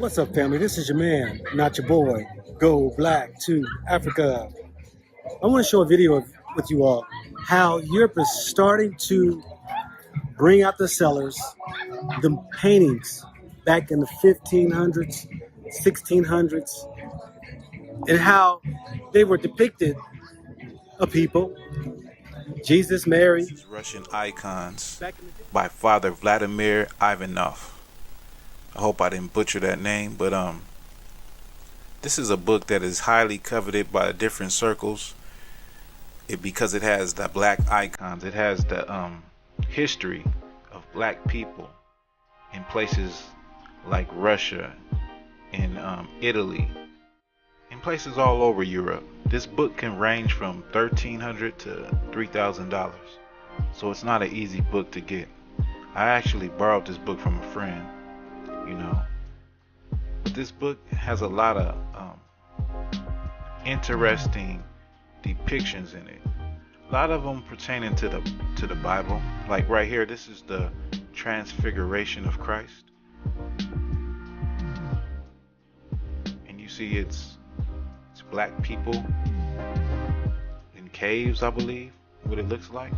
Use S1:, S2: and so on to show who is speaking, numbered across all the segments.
S1: What's up, family? This is your man, not your boy. Go Black to Africa. I want to show a video with you all how Europe is starting to bring out the cellars, the paintings back in the 1500s, 1600s, and how they were depicted of people, Jesus, Mary.
S2: This is Russian Icons
S1: Back in the
S2: by Father Vladimir Ivanov. I hope I didn't butcher that name, but this is a book that is highly coveted by different circles. Because it has the black icons. It has the history of black people in places like Russia, in Italy, in places all over Europe. This book can range from $1,300 to $3,000, so it's not an easy book to get. I actually borrowed this book from a friend, you know. But this book has a lot of interesting depictions in it. A lot of them pertaining to the Bible. Like right here, this is the Transfiguration of Christ, and you see it's black people in caves, I believe, what it looks like.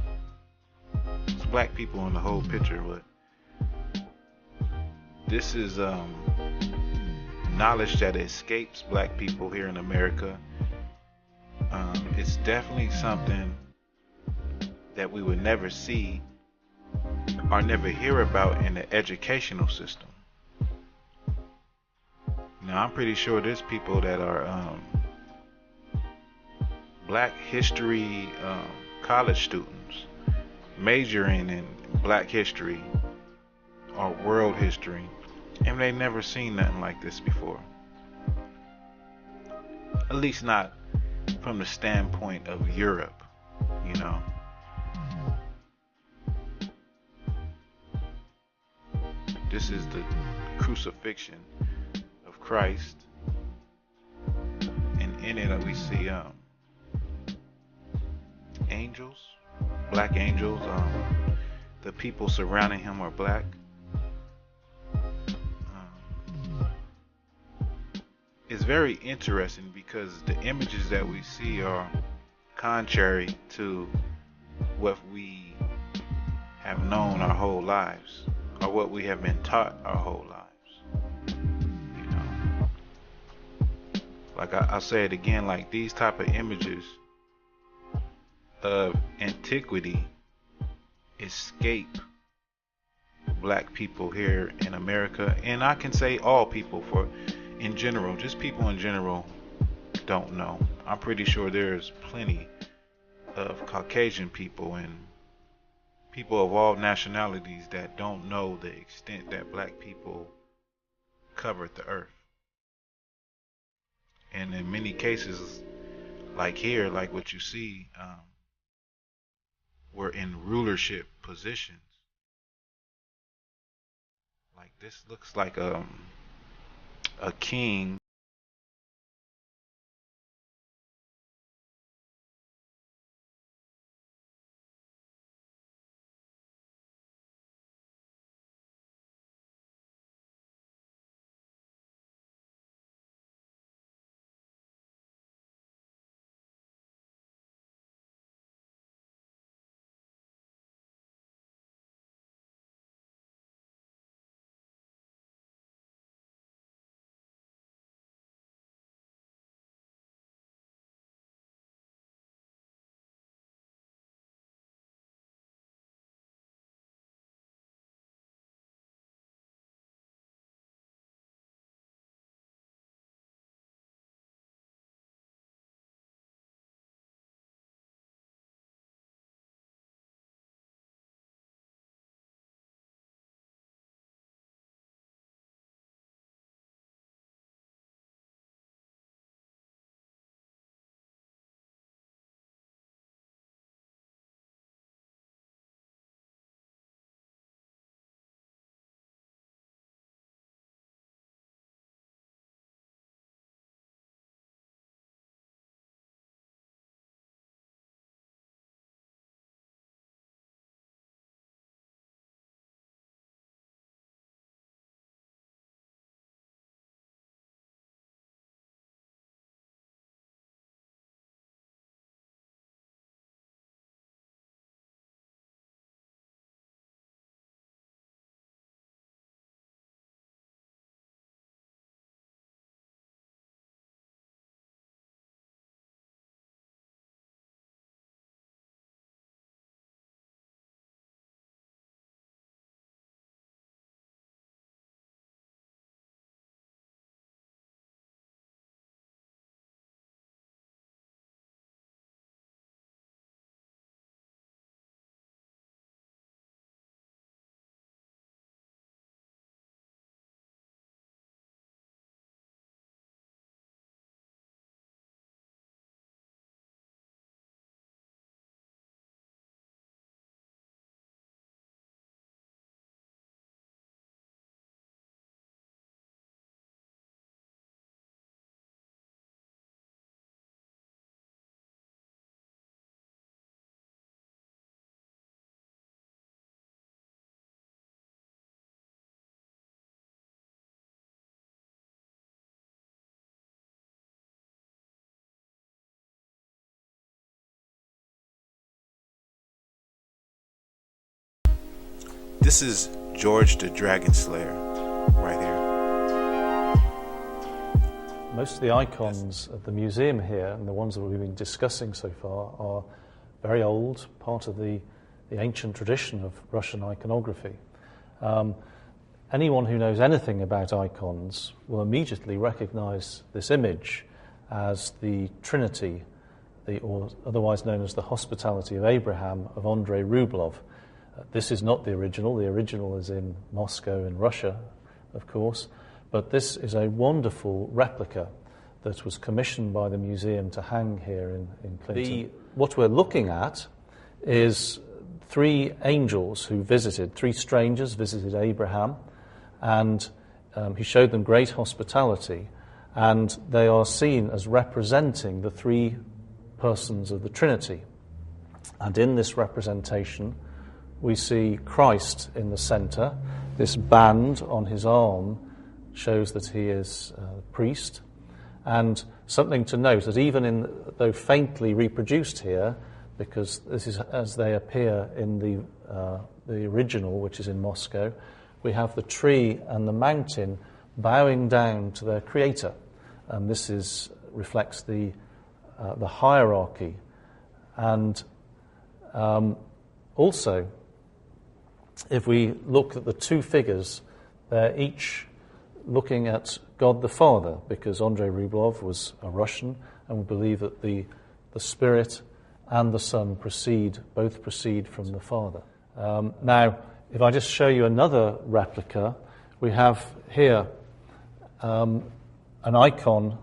S2: It's black people in the whole picture, but this is knowledge that escapes black people here in America. It's definitely something that we would never see or never hear about in the educational system. Now, I'm pretty sure there's people that are black history college students majoring in black history or world history, and they never seen nothing like this before. At least not from the standpoint of Europe, you know. This is the crucifixion of Christ, and in it we see angels, black angels. The people surrounding him are black. It's very interesting because the images that we see are contrary to what we have known our whole lives, or what we have been taught our whole lives. You know, like I'll say it again, like these type of images of antiquity escape black people here in America, and I can say all people, for in general, just people in general don't know. I'm pretty sure there's plenty of Caucasian people and people of all nationalities that don't know the extent that black people covered the earth. And in many cases, like here, like what you see, we're in rulership positions. Like this looks like a king This is George the Dragon Slayer right here.
S3: Most of the icons at the museum here, and the ones that we've been discussing so far, are very old, part of the ancient tradition of Russian iconography. Anyone who knows anything about icons will immediately recognize this image as the Trinity, or otherwise known as the Hospitality of Abraham of Andrei Rublev. This is not the original. The original is in Moscow in Russia, of course, but this is a wonderful replica that was commissioned by the museum to hang here in Clinton. What we're looking at is three angels who three strangers visited Abraham, and he showed them great hospitality, and they are seen as representing the three persons of the Trinity. And in this representation, we see Christ in the center. This band on his arm shows that he is a priest. And something to note, that even though faintly reproduced here, because this is as they appear in the original, which is in Moscow, we have the tree and the mountain bowing down to their creator. And this reflects the hierarchy. And also, if we look at the two figures, they're each looking at God the Father, because Andrei Rublev was a Russian, and we believe that the Spirit and the Son both proceed from the Father. Now, if I just show you another replica, we have here an icon,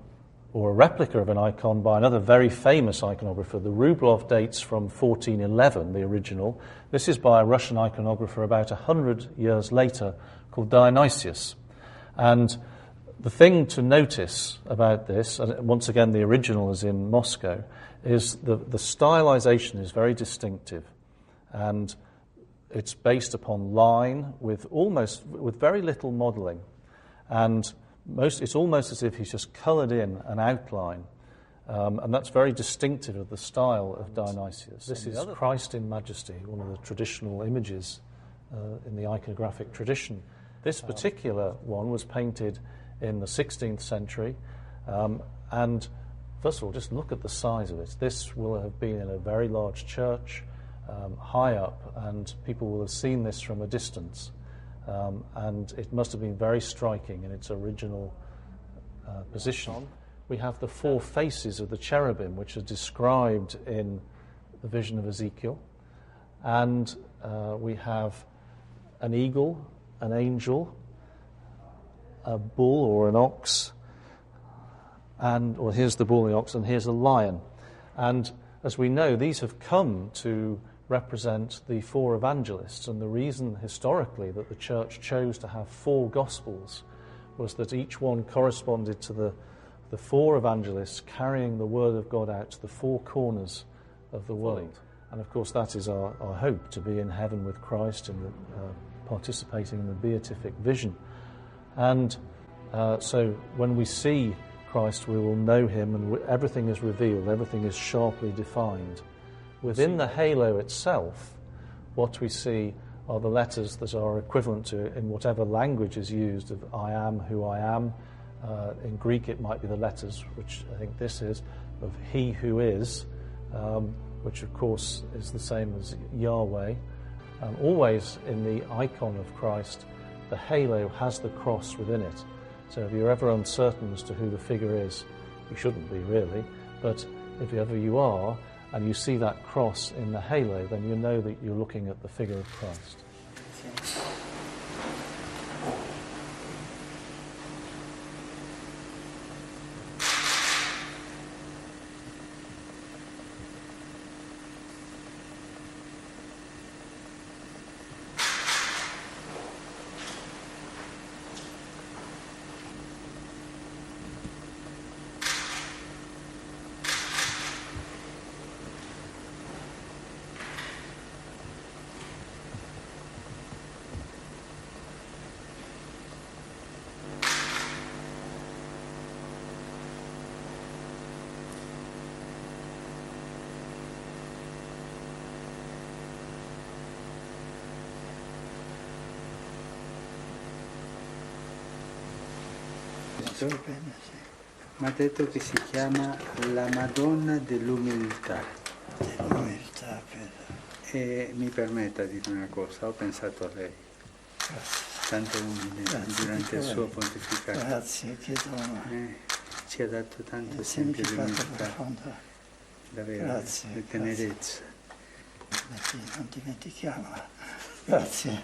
S3: or a replica of an icon by another very famous iconographer. The Rublev dates from 1411, the original. This is by a Russian iconographer about 100 years later called Dionysius. And the thing to notice about this, and once again the original is in Moscow, is the stylization is very distinctive. And it's based upon line with very little modeling. And it's almost as if he's just coloured in an outline. And that's very distinctive of the style of Dionysius. This is Christ in Majesty, one of the traditional images in the iconographic tradition. This particular one was painted in the 16th century. And first of all, just look at the size of it. This will have been in a very large church, high up, and people will have seen this from a distance. And it must have been very striking in its original position. We have the four faces of the cherubim, which are described in the vision of Ezekiel. And we have an eagle, an angel, a bull or an ox, here's the bull and the ox, and here's a lion. And as we know, these have come to represent the four evangelists, and the reason historically that the church chose to have four gospels was that each one corresponded to the four evangelists carrying the word of God out to the four corners of the world. And of course that is our hope, to be in heaven with Christ and participating in the beatific vision. And so when we see Christ, we will know him, and everything is revealed, everything is sharply defined. Within the halo itself, what we see are the letters that are equivalent to, in whatever language is used, of I am who I am. In Greek it might be the letters, which I think this is, of he who is, which of course is the same as Yahweh. Always in the icon of Christ, the halo has the cross within it. So if you're ever uncertain as to who the figure is, you shouldn't be really, but if ever you are, and you see that cross in the halo, then you know that you're looking at the figure of Christ.
S4: Sto bene, sì.
S5: Mi ha detto che si chiama la Madonna dell'Umiltà.
S4: Dell'umiltà, credo.
S5: E mi permetta di dire una cosa, ho pensato a lei, tanto umile
S4: Grazie,
S5: durante il
S4: che
S5: suo
S4: bello.
S5: pontificato.
S4: Grazie, chiedo
S5: Ci ha dato tanto
S4: un
S5: esempio di
S4: significato
S5: umiltà,
S4: profondo.
S5: davvero,
S4: Grazie,
S5: di tenerezza.
S4: Sì, non dimentichiamola. Grazie.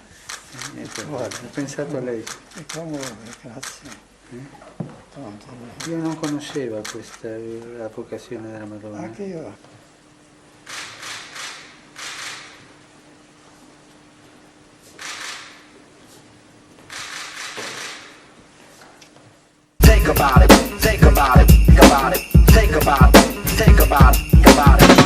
S4: Guarda,
S5: Ho pensato a lei.
S4: che commuove, grazie. Tanto,
S5: Io non conoscevo questa, la vocazione della Madonna.
S4: anche io.
S6: Think about it, think about it, think about it, think about it, think about it, think about it.